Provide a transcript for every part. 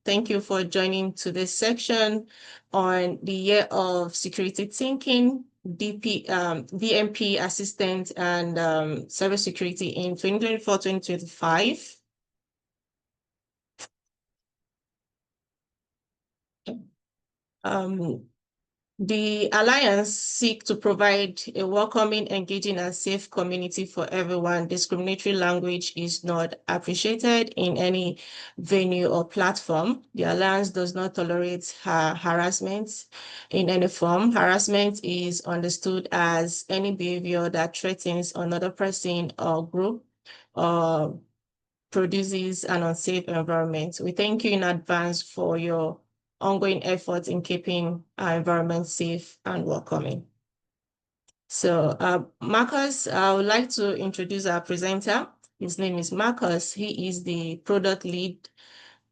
Thank you for joining today's section on the year of security thinking, DMP Assistant, and cybersecurity in 2024-2025. The Alliance seeks to provide a welcoming, engaging, and safe community for everyone. Discriminatory language is not appreciated in any venue or platform. The Alliance does not tolerate harassment in any form. Harassment is understood as any behavior that threatens another person or group or produces an unsafe environment. We thank you in advance for your ongoing efforts in keeping our environment safe and welcoming. So Marcus, I would like to introduce our presenter. His name is Marcus. He is the product lead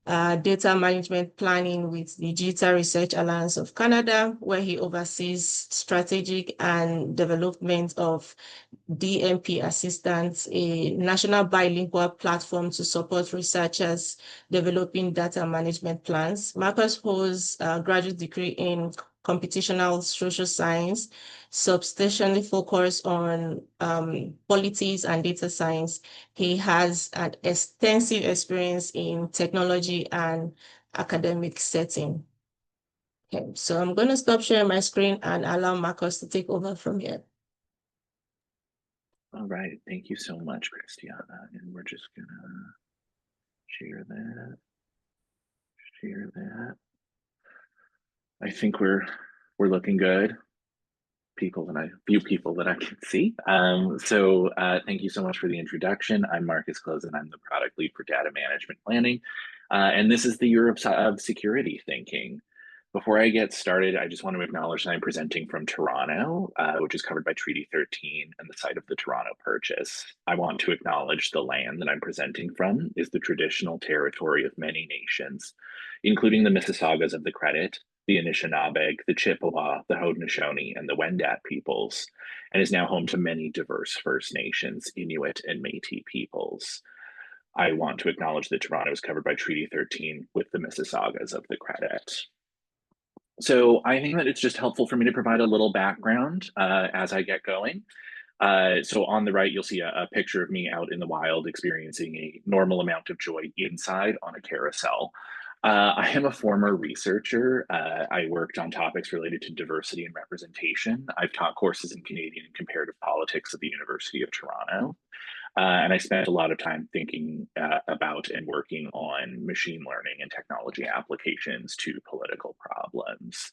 data management planning with the Digital Research Alliance of Canada, where he oversees strategic and development of DMP Assistant, a national bilingual platform to support researchers developing data management plans. Marcus holds a graduate degree in computational social science, substantially focused on politics and data science. He has an extensive experience in technology and academic setting. Okay, so I'm going to stop sharing my screen and allow Marcus to take over from here. All right, thank you so much, Christiana. And we're just gonna share that. I think we're looking good. Few people that I can see. So thank you so much for the introduction. I'm Marcus Close, and I'm the product lead for data management planning. And this is the year of security thinking. Before I get started, I just want to acknowledge that I'm presenting from Toronto, which is covered by Treaty 13 and the site of the Toronto Purchase. I want to acknowledge the land that I'm presenting from is the traditional territory of many nations, including the Mississaugas of the Credit, the Anishinaabe, the Chippewa, the Haudenosaunee, and the Wendat peoples, and is now home to many diverse First Nations, Inuit, and Métis peoples. I want to acknowledge that Toronto is covered by Treaty 13 with the Mississaugas of the Credit. So I think that it's just helpful for me to provide a little background as I get going. So on the right, you'll see a picture of me out in the wild experiencing a normal amount of joy inside on a carousel. I am a former researcher. I worked on topics related to diversity and representation. I've taught courses in Canadian and comparative politics at the University of Toronto. And I spent a lot of time thinking about and working on machine learning and technology applications to political problems.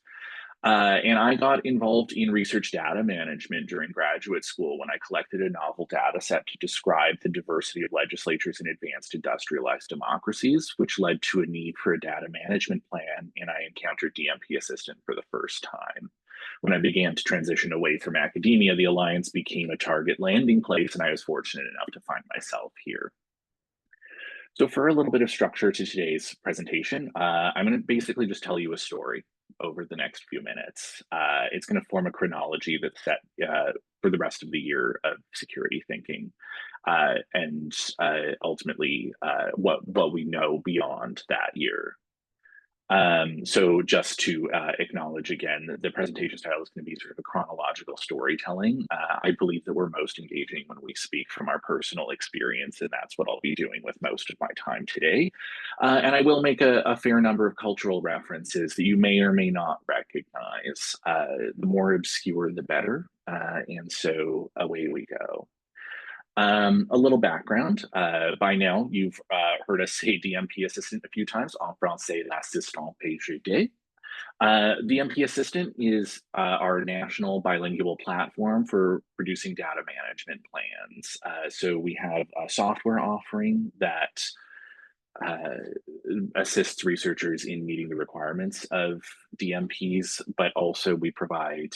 And I got involved in research data management during graduate school when I collected a novel data set to describe the diversity of legislatures in advanced industrialized democracies, which led to a need for a data management plan, and I encountered DMP Assistant for the first time. When I began to transition away from academia, the Alliance became a target landing place, and I was fortunate enough to find myself here. So for a little bit of structure to today's presentation, I'm going to basically just tell you a story over the next few minutes. It's going to form a chronology that's set for the rest of the year of security thinking, and ultimately what we know beyond that year. So just to acknowledge again, the presentation style is going to be sort of a chronological storytelling. I believe that we're most engaging when we speak from our personal experience, and that's what I'll be doing with most of my time today. And I will make a fair number of cultural references that you may or may not recognize. The more obscure, the better. And so away we go. A little background. By now, you've heard us say DMP Assistant a few times. En français, l'assistant PGD. DMP Assistant is our national bilingual platform for producing data management plans. So we have a software offering that assists researchers in meeting the requirements of DMPs, but also we provide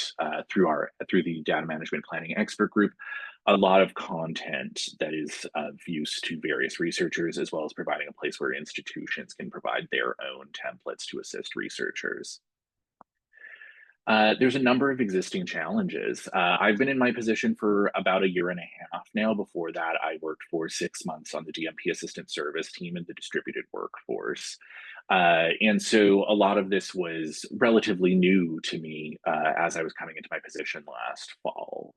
through the data management planning expert group a lot of content that is of use to various researchers, as well as providing a place where institutions can provide their own templates to assist researchers. There's a number of existing challenges. I've been in my position for about a year and a half now. Before that, I worked for 6 months on the DMP Assistant service team in the distributed workforce. And so a lot of this was relatively new to me as I was coming into my position last fall.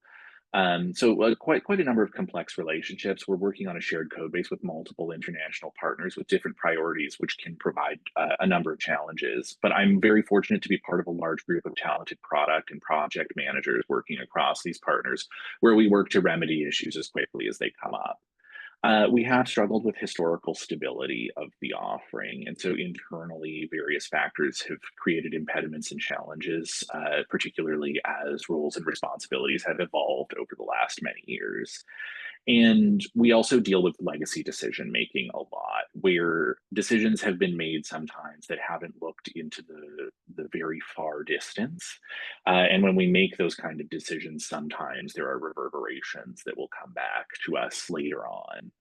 Quite a number of complex relationships. We're working on a shared code base with multiple international partners with different priorities, which can provide a number of challenges. But I'm very fortunate to be part of a large group of talented product and project managers working across these partners, where we work to remedy issues as quickly as they come up. We have struggled with historical stability of the offering, and so internally, various factors have created impediments and challenges, particularly as roles and responsibilities have evolved over the last many years. And we also deal with legacy decision making a lot, where decisions have been made sometimes that haven't looked into the very far distance. And when we make those kind of decisions, sometimes there are reverberations that will come back to us later on.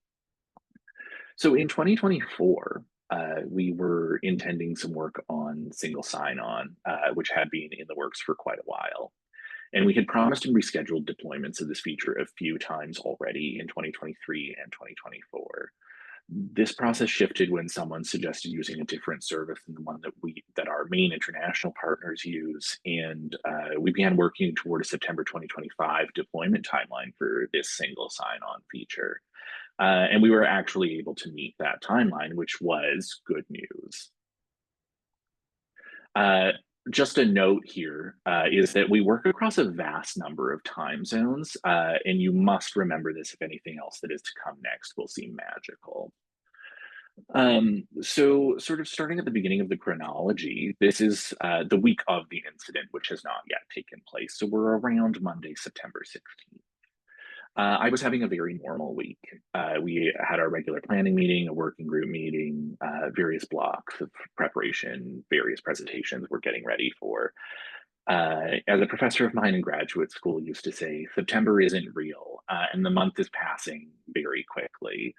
So in 2024, we were intending some work on single sign-on, which had been in the works for quite a while. And we had promised and rescheduled deployments of this feature a few times already in 2023 and 2024. This process shifted when someone suggested using a different service than the one that our main international partners use, and we began working toward a September 2025 deployment timeline for this single sign-on feature. And we were actually able to meet that timeline, which was good news. Uh, just a note here is that we work across a vast number of time zones, and you must remember this if anything else that is to come next will seem magical. So sort of starting at the beginning of the chronology, this is the week of the incident, which has not yet taken place. So we're around Monday, September 16th. I was having a very normal week. We had our regular planning meeting, a working group meeting, various blocks of preparation, various presentations we're getting ready for. As a professor of mine in graduate school used to say, September isn't real, and the month is passing very quickly.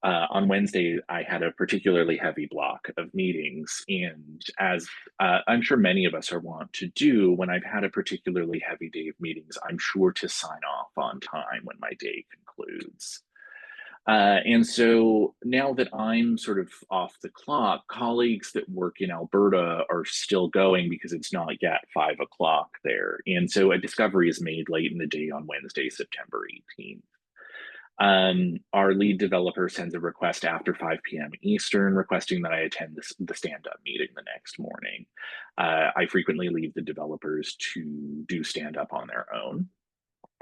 On Wednesday, I had a particularly heavy block of meetings, and as I'm sure many of us are wont to do, when I've had a particularly heavy day of meetings, I'm sure to sign off on time when my day concludes. And so now that I'm sort of off the clock, colleagues that work in Alberta are still going because it's not yet 5 o'clock there. And so a discovery is made late in the day on Wednesday, September 18th. Our lead developer sends a request after 5 p.m. Eastern requesting that I attend the stand-up meeting the next morning. I frequently leave the developers to do stand-up on their own.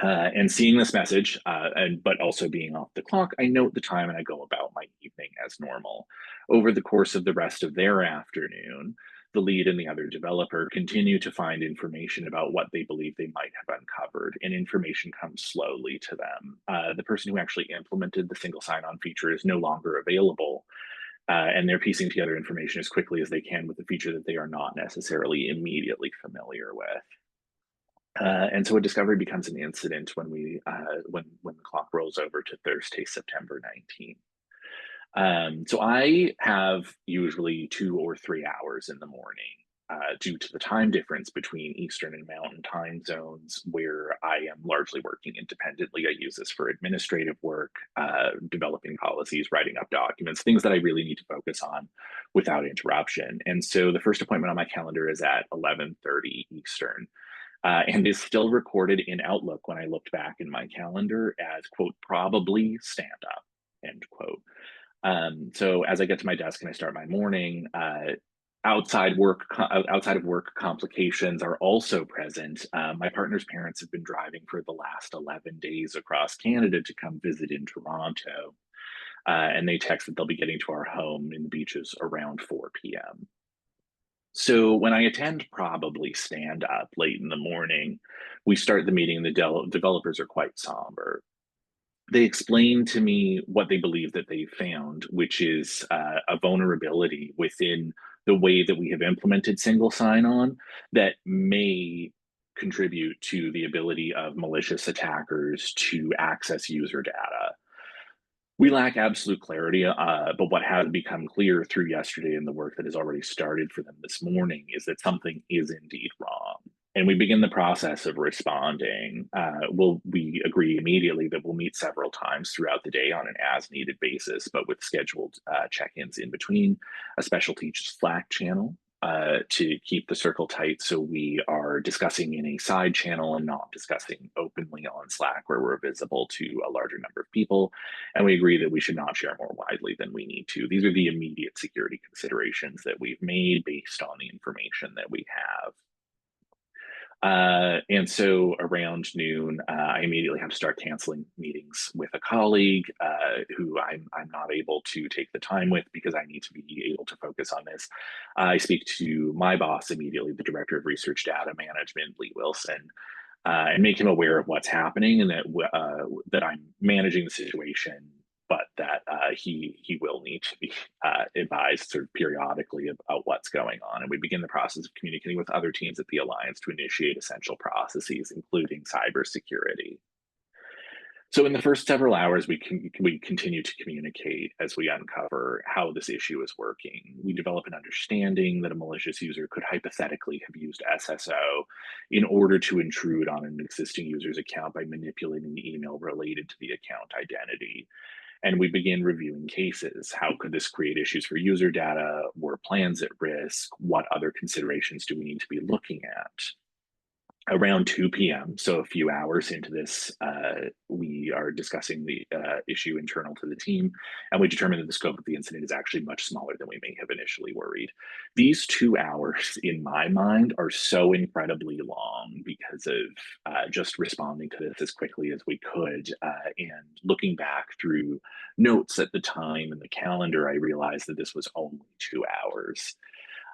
And seeing this message, but also being off the clock, I note the time and I go about my evening as normal. Over the course of the rest of their afternoon, the lead and the other developer continue to find information about what they believe they might have uncovered, and information comes slowly to them. The person who actually implemented the single sign-on feature is no longer available, and they're piecing together information as quickly as they can with a feature that they are not necessarily immediately familiar with. And so a discovery becomes an incident when when the clock rolls over to Thursday, September 19th. So I have usually 2 or 3 hours in the morning due to the time difference between Eastern and Mountain time zones, where I am largely working independently. I use this for administrative work, developing policies, writing up documents, things that I really need to focus on without interruption. And so the first appointment on my calendar is at 11:30 Eastern, and is still recorded in Outlook when I looked back in my calendar as, quote, probably stand up, end quote. So as I get to my desk and I start my morning, outside of work complications are also present. My partner's parents have been driving for the last 11 days across Canada to come visit in Toronto. And they text that they'll be getting to our home in the beaches around 4 p.m. So when I attend probably stand up late in the morning, we start the meeting and the developers are quite somber. They explain to me what they believe that they found, which is a vulnerability within the way that we have implemented single sign-on that may contribute to the ability of malicious attackers to access user data. We lack absolute clarity, but what has become clear through yesterday and the work that has already started for them this morning is that something is indeed wrong. and we begin the process of responding. We agree immediately that we'll meet several times throughout the day on an as-needed basis, but with scheduled check-ins in between, a specialty Slack channel to keep the circle tight. So we are discussing in a side channel and not discussing openly on Slack where we're visible to a larger number of people. And we agree that we should not share more widely than we need to. These are the immediate security considerations that we've made based on the information that we have. And so around noon, I immediately have to start canceling meetings with a colleague who I'm not able to take the time with because I need to be able to focus on this. I speak to my boss immediately, the Director of Research Data Management, Lee Wilson, and make him aware of what's happening and that I'm managing the situation, but that he will need to be advised sort of periodically about what's going on. And we begin the process of communicating with other teams at the Alliance to initiate essential processes, including cybersecurity. So in the first several hours, we continue to communicate as we uncover how this issue is working. We develop an understanding that a malicious user could hypothetically have used SSO in order to intrude on an existing user's account by manipulating the email related to the account identity. And we begin reviewing cases. How could this create issues for user data? Were plans at risk? What other considerations do we need to be looking at? Around 2 p.m., so a few hours into this, we are discussing the issue internal to the team, and we determine that the scope of the incident is actually much smaller than we may have initially worried. These 2 hours, in my mind, are so incredibly long because of just responding to this as quickly as we could. And looking back through notes at the time in the calendar, I realized that this was only 2 hours.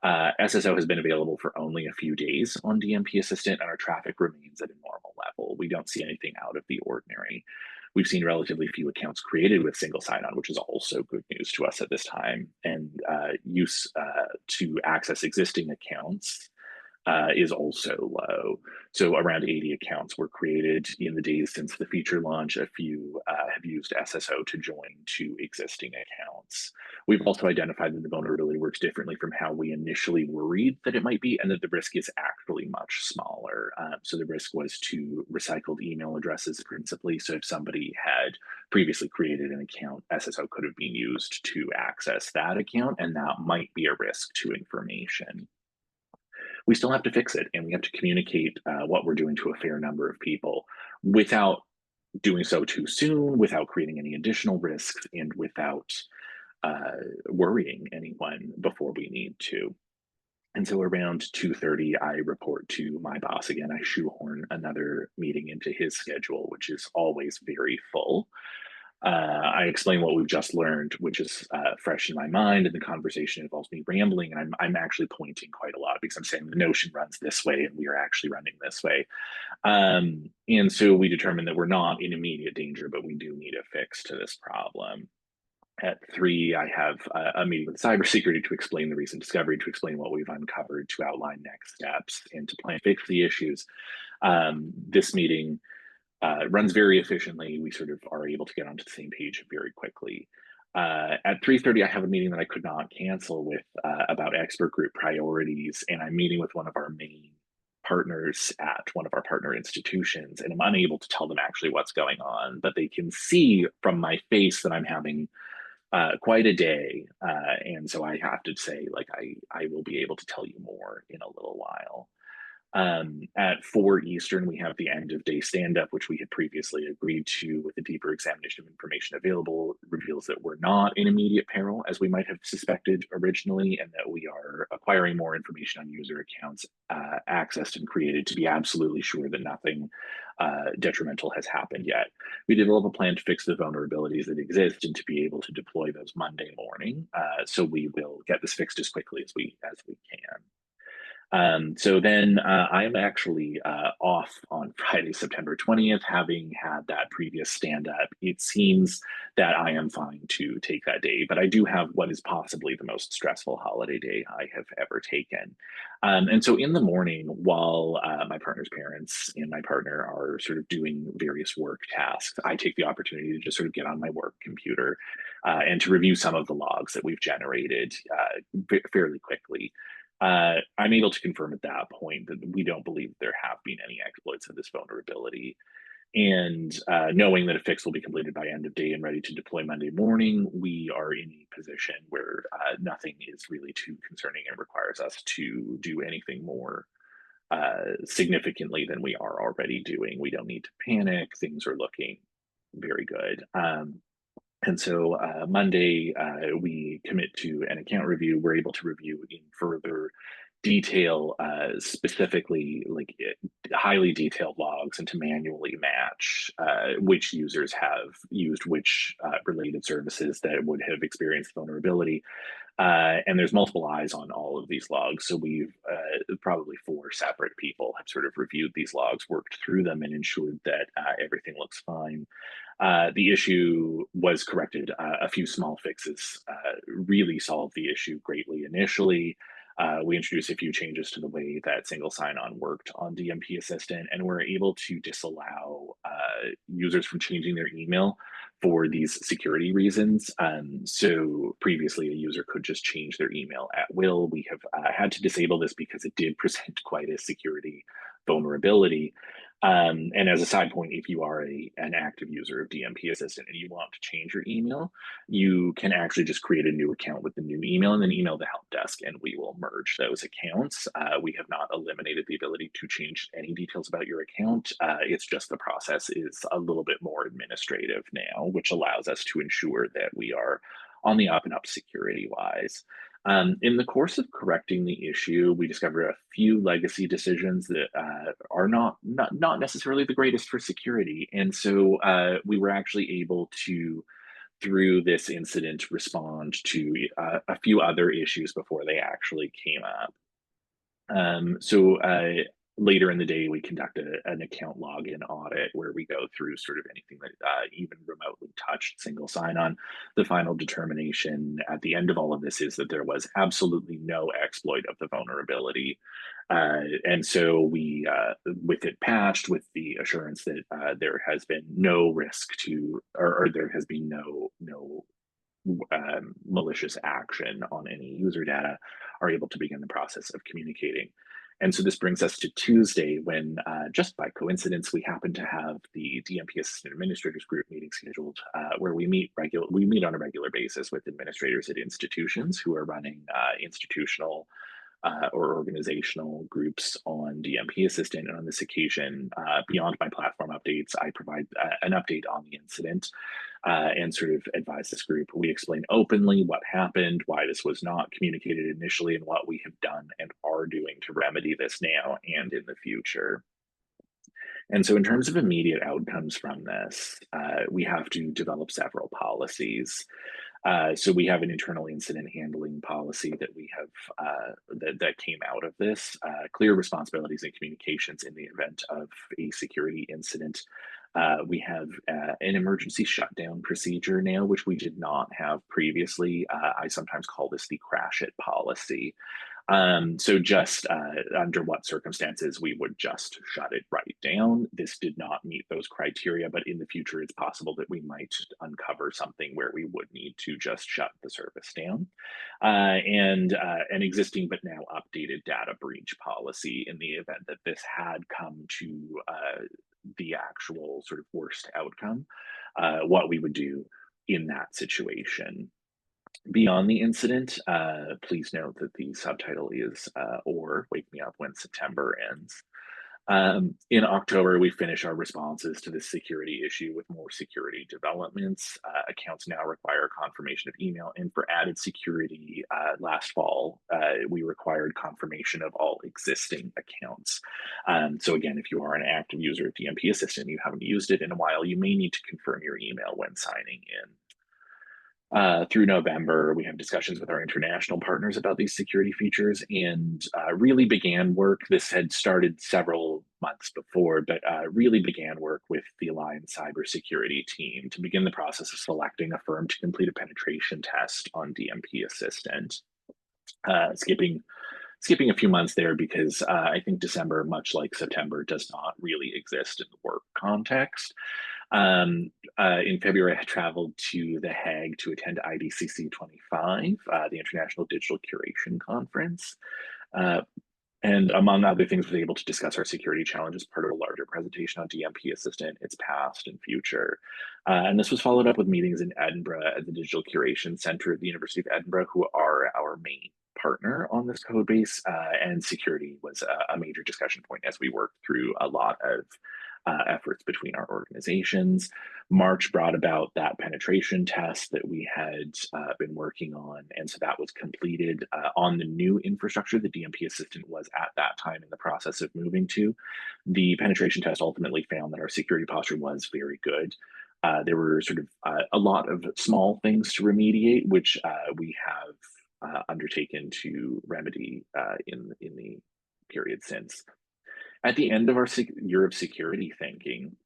SSO has been available for only a few days on DMP Assistant, and our traffic remains at a normal level. We don't see anything out of the ordinary. We've seen relatively few accounts created with single sign-on, which is also good news to us at this time. And use to access existing accounts is also low. So around 80 accounts were created in the days since the feature launch. A few have used SSO to join to existing accounts. We've also identified that the vulnerability works differently from how we initially worried that it might be, and that the risk is actually much smaller. So the risk was to recycled email addresses principally. So if somebody had previously created an account, SSO could have been used to access that account, and that might be a risk to information. We still have to fix it, and we have to communicate what we're doing to a fair number of people without doing so too soon, without creating any additional risks, and without worrying anyone before we need to. And so around 2:30, I report to my boss again. I shoehorn another meeting into his schedule, which is always very full. I explain what we've just learned, which is fresh in my mind, and the conversation involves me rambling, and I'm actually pointing quite a lot because I'm saying the notion runs this way, and we are actually running this way. And so we determine that we're not in immediate danger, but we do need a fix to this problem. At 3, I have a meeting with cybersecurity to explain the recent discovery, to explain what we've uncovered, to outline next steps, and to plan to fix the issues. This meeting runs very efficiently. We sort of are able to get onto the same page very quickly. At 3:30, I have a meeting that I could not cancel with about expert group priorities, and I'm meeting with one of our main partners at one of our partner institutions, and I'm unable to tell them actually what's going on, but they can see from my face that I'm having quite a day, and so I have to say, like, I will be able to tell you more in a little while. At 4 Eastern, we have the end of day stand up, which we had previously agreed to. With a deeper examination of information available, reveals that we're not in immediate peril as we might have suspected originally, and that we are acquiring more information on user accounts accessed and created to be absolutely sure that nothing detrimental has happened yet. We develop a plan to fix the vulnerabilities that exist and to be able to deploy those Monday morning. So we will get this fixed as quickly as we can. So then I am actually off on Friday, September 20th, having had that previous stand up. It seems that I am fine to take that day, but I do have what is possibly the most stressful holiday day I have ever taken. And so in the morning, while my partner's parents and my partner are sort of doing various work tasks, I take the opportunity to just sort of get on my work computer and to review some of the logs that we've generated fairly quickly. I'm able to confirm at that point that we don't believe there have been any exploits of this vulnerability. And knowing that a fix will be completed by end of day and ready to deploy Monday morning, we are in a position where nothing is really too concerning and requires us to do anything more significantly than we are already doing. We don't need to panic. Things are looking very good. And so Monday, we commit to an account review. We're able to review in further detail, specifically like highly detailed logs, and to manually match which users have used which related services that would have experienced vulnerability. And there's multiple eyes on all of these logs. So we've probably 4 separate people have sort of reviewed these logs, worked through them, and ensured that everything looks fine. The issue was corrected. A few small fixes really solved the issue greatly initially. We introduced a few changes to the way that single sign-on worked on DMP Assistant, and we're able to disallow users from changing their email for these security reasons. So previously, a user could just change their email at will. We have had to disable this because it did present quite a security vulnerability. And as a side point, if you are an active user of DMP Assistant and you want to change your email, you can actually just create a new account with the new email and then email the help desk, and we will merge those accounts. We have not eliminated the ability to change any details about your account. It's just the process is a little bit more administrative now, which allows us to ensure that we are on the up and up security wise. In the course of correcting the issue, we discovered a few legacy decisions that are not necessarily the greatest for security, and so we were actually able to, through this incident, respond to a few other issues before they actually came up. So later in the day, we conduct an account login audit where we go through sort of anything that even remotely touched single sign-on. The final determination at the end of all of this is that there was absolutely no exploit of the vulnerability. And so we, with it patched, with the assurance that there has been no risk to, or there has been no malicious action on any user data, are able to begin the process of communicating. And so this brings us to Tuesday, when just by coincidence, we happen to have the DMP Assistant Administrators Group meeting scheduled, where we meet on a regular basis with administrators at institutions who are running institutional or organizational groups on DMP Assistant. And on this occasion, beyond my platform updates, I provide an update on the incident and sort of advise this group. We explain openly what happened, why this was not communicated initially, and what we have done and are doing to remedy this now and in the future. And so, in terms of immediate outcomes from this, we have to develop several policies. So we have an internal incident handling policy that we have that came out of this. Clear responsibilities and communications in the event of a security incident. We have an emergency shutdown procedure now, which we did not have previously. I sometimes call this the crash it policy. So just under what circumstances we would just shut it right down. This did not meet those criteria, but in the future, it's possible that we might uncover something where we would need to just shut the service down. And an existing but now updated data breach policy in the event that this had come to the actual sort of worst outcome, what we would do in that situation. Beyond the incident, please note that the subtitle is or Wake Me Up When September Ends. In October, we finish our responses to this security issue with more security developments. Accounts now require confirmation of email, and for added security, last fall, we required confirmation of all existing accounts. So again, if you are an active user of DMP Assistant, you haven't used it in a while, you may need to confirm your email when signing in. Through November, we have discussions with our international partners about these security features, and really began work. This had started several months before, but really began work with the Alliance Cybersecurity team to begin the process of selecting a firm to complete a penetration test on DMP Assistant. Skipping a few months there because I think December, much like September, does not really exist in the work context. In February, I traveled to The Hague to attend IDCC 25, the International Digital Curation Conference. And among other things, was able to discuss our security challenges, part of a larger presentation on DMP Assistant, its past and future. And this was followed up with meetings in Edinburgh at the Digital Curation Center at the University of Edinburgh, who are our main partner on this code base. And security was a major discussion point as we worked through a lot of efforts between our organizations. March brought about that penetration test that we had been working on. And so that was completed on the new infrastructure the DMP Assistant was at that time in the process of moving to. The penetration test ultimately found that our security posture was very good. There were sort of a lot of small things to remediate, which we have undertaken to remedy in the period since. At the end of our year of security thinking,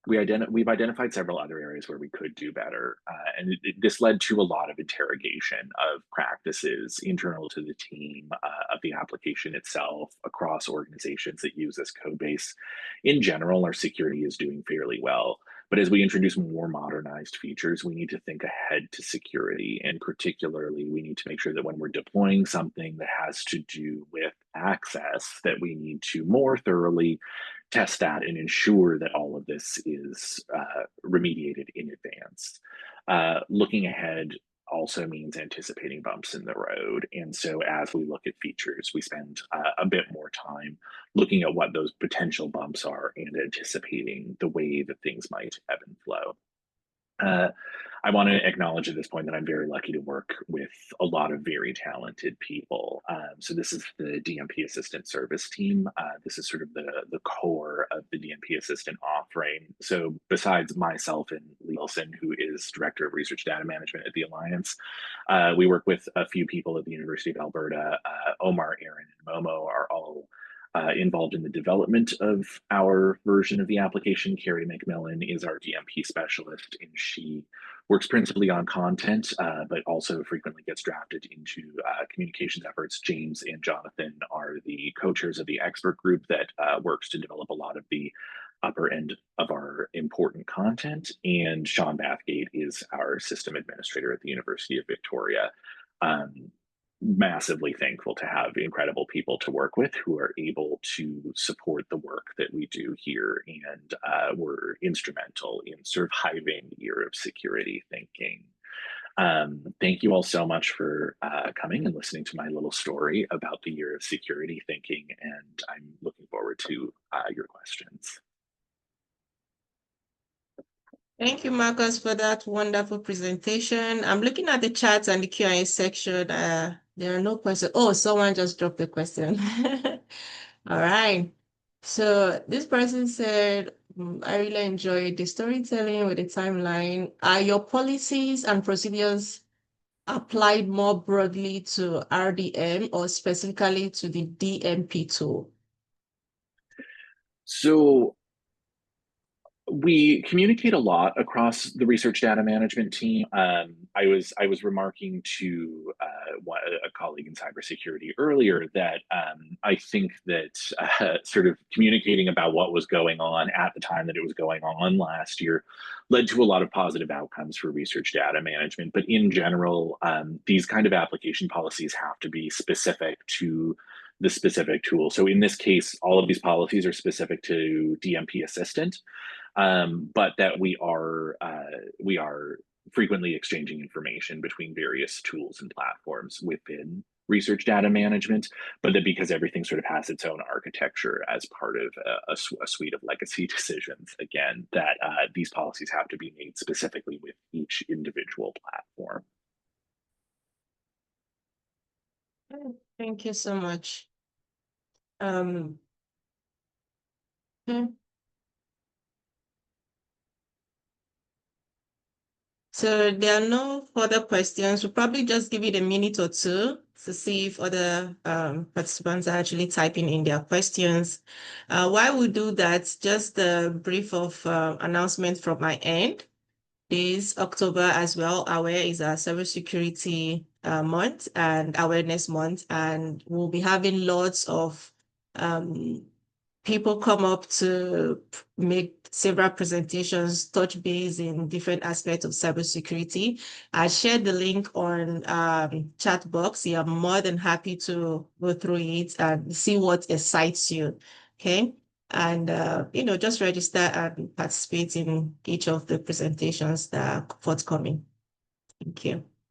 we've identified several other areas where we could do better, and this led to a lot of interrogation of practices internal to the team, of the application itself, across organizations that use this code base. In general, our security is doing fairly well, but as we introduce more modernized features, we need to think ahead to security, and particularly, we need to make sure that when we're deploying something that has to do with access, that we need to more thoroughly test that and ensure that all of this is remediated in advance. Looking ahead also means anticipating bumps in the road. And so as we look at features, we spend a bit more time looking at what those potential bumps are and anticipating the way that things might ebb and flow. I want to acknowledge at this point that I'm very lucky to work with a lot of very talented people. So this is the DMP Assistant service team. This is sort of the core of the DMP Assistant offering. So besides myself and Lee Wilson, who is Director of Research Data Management at the Alliance, we work with a few people at the University of Alberta. Omar, Aaron, and Momo are all involved in the development of our version of the application. Carrie McMillan is our DMP specialist, and she works principally on content, but also frequently gets drafted into communications efforts. James and Jonathan are the co-chairs of the expert group that works to develop a lot of the upper end of our important content. And Sean Bathgate is our system administrator at the University of Victoria. Massively thankful to have incredible people to work with who are able to support the work that we do here, and were instrumental in surviving the year of security thinking. Thank you all so much for coming and listening to my little story about the year of security thinking, and I'm looking forward to your questions. Thank you, Marcus, for that wonderful presentation. I'm looking at the chat and the Q&A section. There are no questions. Oh, someone just dropped the question. All right. So this person said, I really enjoyed the storytelling with the timeline. Are your policies and procedures applied more broadly to RDM or specifically to the DMP tool? So we communicate a lot across the research data management team. I was remarking to a colleague in cybersecurity earlier that I think that sort of communicating about what was going on at the time that it was going on last year led to a lot of positive outcomes for research data management. But in general, these kind of application policies have to be specific to the specific tool. So in this case, all of these policies are specific to DMP Assistant. But that we are frequently exchanging information between various tools and platforms within research data management, but that because everything sort of has its own architecture as part of a suite of legacy decisions, again, that these policies have to be made specifically with each individual platform. Thank you so much. So there are no further questions. We'll probably just give it a minute or two to see if other participants are actually typing in their questions. While we do that, just a brief of announcement from my end. This October as well, AWARE is our cybersecurity month and awareness month, and we'll be having lots of people come up to make several presentations, touch base in different aspects of cybersecurity. I shared the link on chat box. You are more than happy to go through it and see what excites you. Okay. And just register and participate in each of the presentations that are forthcoming. Thank you.